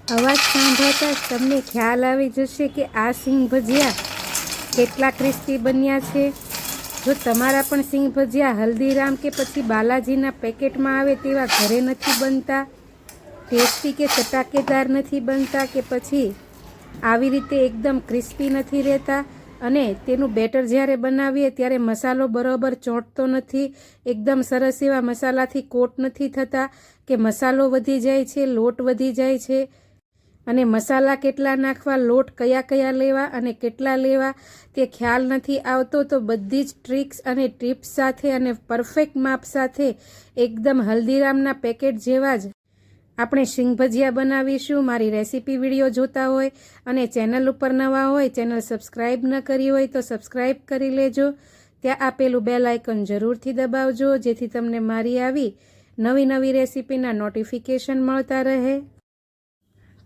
અવાજ સાંભળતા જ તમને ખ્યાલ આવી જશે કે આ સિંગ ભજીયા કેટલા ક્રિસ્પી બન્યા છે। જો તમારા પણ સિંગ ભજીયા હલ્દીરામ કે પછી બાલાજીના પેકેટમાં આવે તેવા ઘરે નથી બનતા, ટેસ્ટી કે ચટાકેદાર નથી બનતા, કે પછી આવી રીતે એકદમ ક્રિસ્પી નથી રહેતા અને તેનું બેટર જ્યારે બનાવીએ ત્યારે મસાલો બરાબર ચોંટતો નથી, એકદમ સરસ એવા મસાલાથી કોટ નથી થતા, કે મસાલો વધી જાય છે, લોટ વધી જાય છે અને મસાલા કેટલા નાખવા, લોટ કયા લેવા અને કેટલા લેવા તે ખ્યાલ નથી આવતો, તો બધી જ ટ્રિક્સ અને ટિપ્સ સાથે અને પરફેક્ટ માપ સાથે એકદમ હલ્દીરામના પેકેટ જેવા જ આપણે સિંગ ભજીયા બનાવીશું। મારી રેસીપી વિડીયો જોતા હોય અને ચેનલ ઉપર નવા હોય, ચેનલ સબસ્ક્રાઈબ ન કરી હોય તો સબસ્ક્રાઈબ કરી લેજો, ત્યાં આપેલું બેલ આઇકન જરૂરથી દબાવજો જેથી તમને મારી આવી નવી રેસીપીના નોટિફિકેશન મળતા રહે।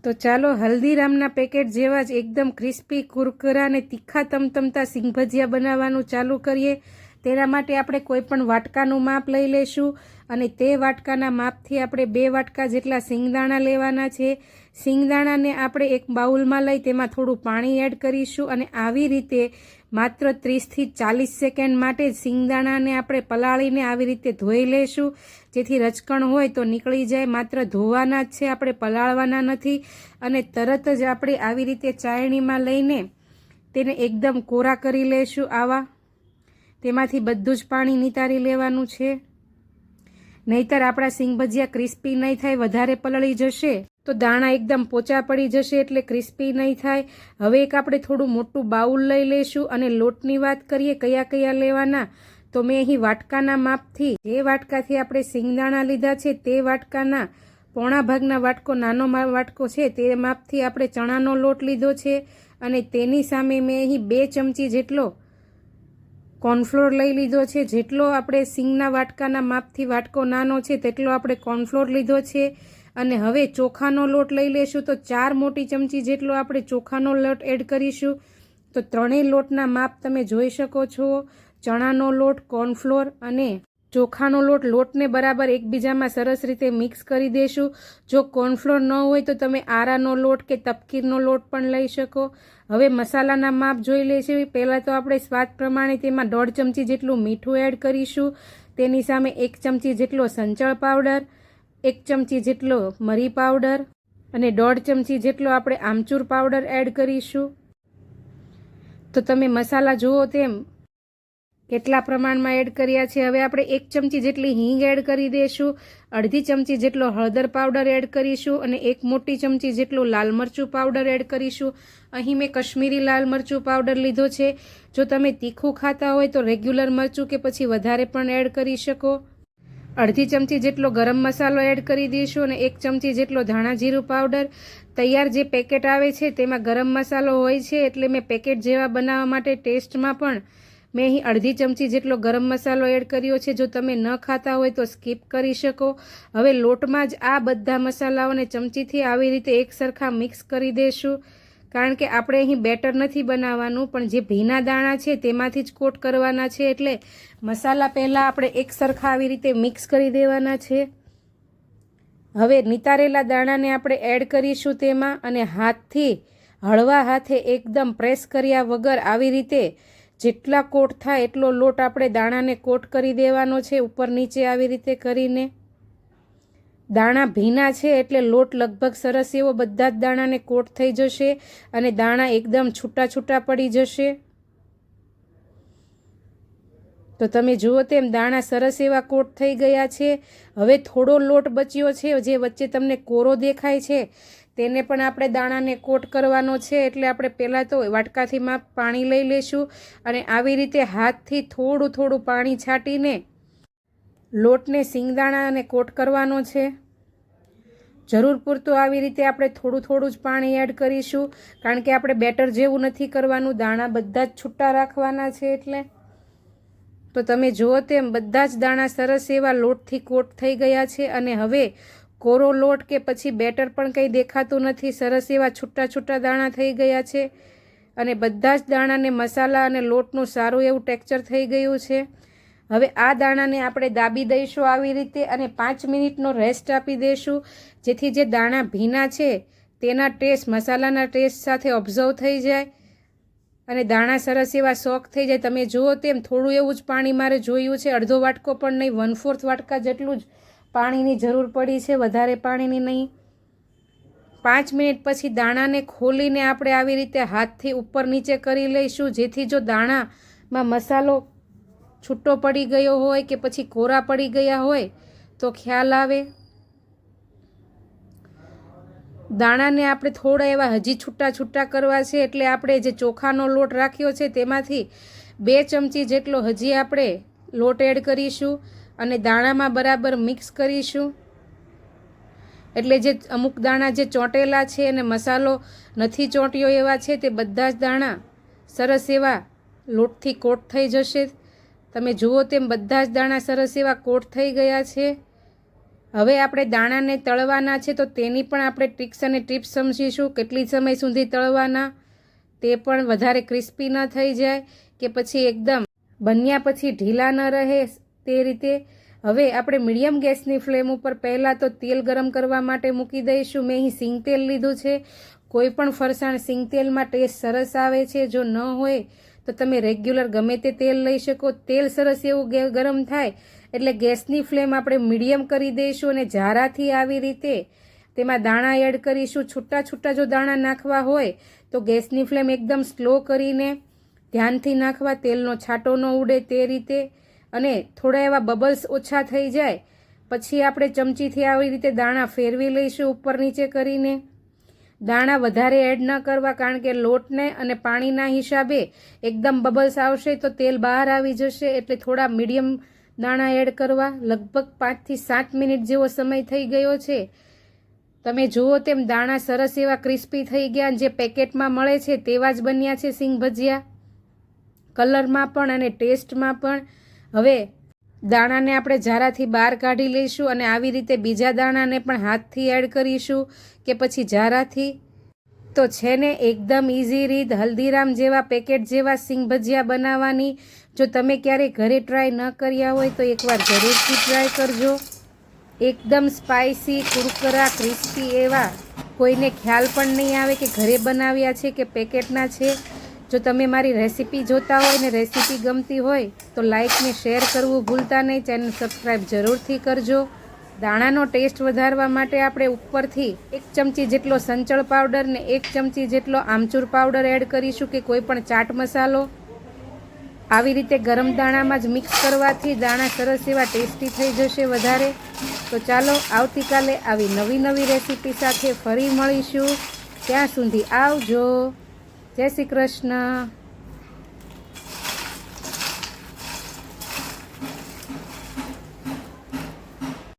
તો ચાલો હલ્દીરામના પેકેટ જેવા જ એકદમ ક્રિસ્પી, કુરકુરા અને તીખા તમતમતા સિંગ ભજીયા બનાવવાનું ચાલુ કરીએ। તેના માટે આપણે કોઈ પણ વાટકાનું માપ લઈ લઈશું અને તે વાટકાના માપથી આપણે 2 વાટકા જેટલા સિંગદાણા લેવાના છે। સિંગદાણાને આપણે એક બાઉલમાં લઈ તેમાં થોડું પાણી એડ કરીશું અને આવી રીતે માત્ર 30 થી 40 સેકન્ડ માટે સિંગદાણાને આપણે પલાળીને આવી રીતે ધોઈ લઈશું, જેથી રચકણ હોય તો નીકળી જાય। માત્ર ધોવાના જ છે, આપણે પલાળવાના નથી। અને તરત જ આપણે આવી રીતે ચાળણીમાં લઈને તેને એકદમ કોરા કરી લઈશું। આવા તેમાંથી બધું જ પાણી નિતારી લેવાનું છે, નહીતર આપણા સિંગ ભજીયા ક્રિસ્પી નહીં થાય, વધારે પલળી જશે તો દાણા એકદમ પોચા પડી જશે એટલે ક્રિસ્પી નહીં થાય। હવે એક આપણે થોડું મોટું બાઉલ લઈ લઈશું અને લોટની વાત કરીએ કયા લેવાના, તો મેં અહીં વાટકાના માપથી, જે વાટકાથી આપણે સિંગદાણા લીધા છે તે વાટકાના પોણા ભાગના વાટકો, નાનો વાટકો છે તે માપથી આપણે ચણાનો લોટ લીધો છે અને તેની સામે મેં અહીં 2 ચમચી જેટલો કોર્નફ્લોર લઈ લીધો છે। જેટલો આપણે સિંગના વાટકાના માપથી વાટકો નાનો છે તેટલો આપણે કોર્નફ્લોર લીધો છે। અને હવે ચોખાનો લોટ લઈ લેશું, તો 4 મોટી ચમચી જેટલો આપણે ચોખાનો લોટ એડ કરીશું। તો ત્રણેય લોટના માપ તમે જોઈ શકો છો, ચણાનો લોટ, કોર્નફ્લોર અને ચોખાનો લોટ, લોટને બરાબર એકબીજામાં સરસ રીતે મિક્સ કરી દેશું। જો કોર્નફ્લોર ન હોય તો તમે આરાનો લોટ કે તપકીરનો લોટ પણ લઈ શકો। હવે મસાલાના માપ જોઈ લઈશું। પહેલાં તો આપણે સ્વાદ પ્રમાણે તેમાં 1.5 ચમચી જેટલું મીઠું એડ કરીશું, તેની સામે 1 ચમચી જેટલો સંચળ પાવડર, 1 ચમચી જેટલો મરી પાવડર અને 1.5 ચમચી જેટલો આપણે આમચૂર પાવડર એડ કરીશું। તો તમે મસાલા જુઓ તેમ કેટલા પ્રમાણમાં એડ કર્યા છે। હવે આપણે 1 ચમચી જેટલી હિંગ એડ કરી દઈશું, 1/2 ચમચી જેટલો હળદર પાવડર એડ કરીશું અને 1 મોટી ચમચી જેટલું લાલ મરચું પાવડર એડ કરીશું। અહીં મેં કશ્મીરી લાલ મરચું પાવડર લીધો છે, જો તમે તીખું ખાતા હોય તો રેગ્યુલર મરચું કે પછી વધારે પણ એડ કરી શકો। 1/2 ચમચી જેટલો ગરમ મસાલો એડ કરી દઈશું અને 1 ચમચી જેટલો ધાણા જીરું પાવડર। તૈયાર જે પેકેટ આવે છે તેમાં ગરમ મસાલો હોય છે, એટલે મેં પેકેટ જેવા બનાવવા માટે ટેસ્ટમાં પણ મેં અહીં 1/2 ચમચી જેટલો ગરમ મસાલો એડ કર્યો છે, જો તમે ન ખાતા હોય તો સ્કીપ કરી શકો। હવે લોટમાં જ આ બધા મસાલાઓને ચમચીથી આવી રીતે એક સરખા મિક્સ કરી દઈશું, કારણ કે આપણે અહીં બેટર નથી બનાવવાનું, પણ જે ભીના દાણા છે તેમાંથી જ કોટ કરવાના છે, એટલે મસાલા પહેલાં આપણે એક સરખા આવી રીતે મિક્સ કરી દેવાના છે। હવે નિતારેલા દાણાને આપણે એડ કરીશું તેમાં અને હાથથી, હળવા હાથે એકદમ પ્રેસ કર્યા વગર આવી રીતે જેટલા કોટ થાય એટલો લોટ આપણે દાણાને કોટ કરી દેવાનો છે, ઉપર નીચે આવી રીતે કરીને। દાણા ભીના છે એટલે લોટ લગભગ સરસ એવો બધા જ દાણાને કોટ થઈ જશે અને દાણા એકદમ છૂટા પડી જશે। તો તમે જુઓ તેમ દાણા સરસ એવા કોટ થઈ ગયા છે। હવે થોડો લોટ બચ્યો છે, જે વચ્ચે તમને કોરો દેખાય છે, તેને પણ આપણે દાણાને કોટ કરવાનો છે, એટલે આપણે પહેલાં તો વાટકાથી માપ પાણી લઈ લઈશું અને આવી રીતે હાથથી થોડું પાણી છાંટીને લોટને સિંગદાણાને કોટ કરવાનો છે। જરૂર પૂરતું આવી રીતે આપણે થોડું જ પાણી એડ કરીશું, કારણ કે આપણે બેટર જેવું નથી કરવાનું, દાણા બધા જ છૂટા રાખવાના છે એટલે। તો તમે જુઓ તેમ બધા જ દાણા સરસ એવા લોટથી કોટ થઈ ગયા છે અને હવે કોરો લોટ કે પછી બેટર પણ કંઈ દેખાતું નથી, સરસ એવા છૂટા દાણા થઈ ગયા છે અને બધા જ દાણાને મસાલા અને લોટનું સારું એવું ટેક્સચર થઈ ગયું છે। હવે આ દાણાને આપણે દાબી દઈશું આવી રીતે અને 5 મિનિટનો રેસ્ટ આપી દઈશું, જેથી જે દાણા ભીના છે તેના ટેસ્ટ મસાલાના ટેસ્ટ સાથે ઓબ્ઝર્વ થઈ જાય અને દાણા સરસ એવા સોક થઈ જાય. તમે જુઓ તેમ થોડું એવું જ પાણી મારે જોયું છે, અડધો વાટકો પણ નહીં, 1/4 વાટકા જેટલું જ પાણીની જરૂર પડી છે, વધારે પાણીની નહીં. 5 મિનિટ પછી દાણાને ખોલીને આપણે આવી રીતે હાથથી ઉપર નીચે કરી લઈશું, જેથી જો દાણામાં મસાલો છૂટો પડી ગયો હોય કે પછી કોરા પડી ગયા હોય તો ખ્યાલ આવે. દાણાને આપણે થોડા એવા હજી છૂટા છૂટા કરવા છે, એટલે આપણે જે ચોખાનો લોટ રાખ્યો છે તેમાંથી 2 ચમચી જેટલો હજી આપણે લોટ એડ કરીશું અને દાણામાં બરાબર મિક્સ કરીશું. એટલે જે અમુક દાણા જે ચોંટેલા છે અને મસાલો નથી ચોંટ્યો એવા છે તે બધા જ દાણા સરસ એવા લોટથી કોટ થઈ જશે. તમે જુઓ તેમ બધા જ દાણા સરસ એવા કોટ થઈ ગયા છે. હવે આપણે દાણાને તળવાના છે, તો તેની પણ આપણે ટ્રિક્સ અને ટિપ્સ સમજીશું. કેટલી સમય સુધી તળવાના, તે પણ વધારે ક્રિસ્પી ન થઈ જાય કે પછી એકદમ બન્યા પછી ઢીલા ન રહે તે રીતે. હવે આપણે મીડિયમ ગેસની ફ્લેમ ઉપર પહેલાં તો તેલ ગરમ કરવા માટે મૂકી દઈશું. મેં અહીં સિંગ તેલ લીધું છે. કોઈ પણ ફરસાણ સિંગ તેલમાં ટેસ્ટ સરસ આવે છે. જો ન હોય તો તમે રેગ્યુલર ગમે તે તેલ લઈ શકો. તેલ સરસ એવું ગરમ થાય એટલે ગેસની ફ્લેમ આપણે મીડિયમ કરી દઈશું અને ઝારાથી આવી રીતે તેમાં દાણા એડ કરીશું. છૂટા છૂટા જો દાણા નાખવા હોય તો ગેસની ફ્લેમ એકદમ સ્લો કરીને ધ્યાનથી નાખવા, તેલનો છાંટો ન ઉડે તે રીતે. અને થોડા એવા બબલ્સ ઓછા થઈ જાય પછી આપણે ચમચીથી આવી રીતે દાણા ફેરવી લઈશું ઉપર નીચે કરીને. દાણા વધારે એડ ન કરવા, કારણ કે લોટને અને પાણીના હિસાબે એકદમ બબલ્સ આવશે તો તેલ બહાર આવી જશે. એટલે થોડા મીડિયમ દાણા એડ કરવા. લગભગ 5 થી 7 મિનિટ જેવો સમય થઈ ગયો છે. તમે જુઓ તેમ દાણા સરસ એવા ક્રિસ્પી થઈ ગયા. જે પેકેટમાં મળે છે તેવા જ બન્યા છે સિંગ ભજીયા, કલરમાં પણ અને ટેસ્ટમાં પણ. હવે દાણાને આપણે ઝારાથી બહાર કાઢી લઈશું અને આવી રીતે બીજા દાણાને પણ હાથથી એડ કરીશું કે પછી ઝારાથી. તો છે ને એકદમ ઇઝી રીત હલ્દીરામ જેવા પેકેટ જેવા સિંગ ભજીયા બનાવવાની. જો તમે ક્યારેય ઘરે ટ્રાય ન કર્યા હોય તો એકવાર જરૂરથી ટ્રાય કરજો. એકદમ સ્પાઇસી, કુરકરા, ક્રિસ્પી એવા. કોઈને ખ્યાલ પણ નહીં આવે કે ઘરે બનાવ્યા છે કે પેકેટના છે. જો તમે મારી રેસીપી જોતા હોય ને રેસીપી ગમતી હોય તો લાઇક ને શેર કરવું ભૂલતા નહીં. ચેનલ સબસ્ક્રાઈબ જરૂરથી કરજો. દાણાનો ટેસ્ટ વધારવા માટે આપણે ઉપરથી 1 ચમચી જેટલો સંચળ પાવડર ને 1 ચમચી જેટલો આમચૂર પાવડર એડ કરીશું કે કોઈ પણ ચાટ મસાલો. આવી રીતે ગરમ દાણામાં જ મિક્સ કરવાથી દાણા સરસ એવા ટેસ્ટી થઈ જશે વધારે. તો ચાલો આવતીકાલે આવી નવી રેસીપી સાથે ફરી મળીશું. ત્યાં સુધી આવજો. જય શ્રી કૃષ્ણ.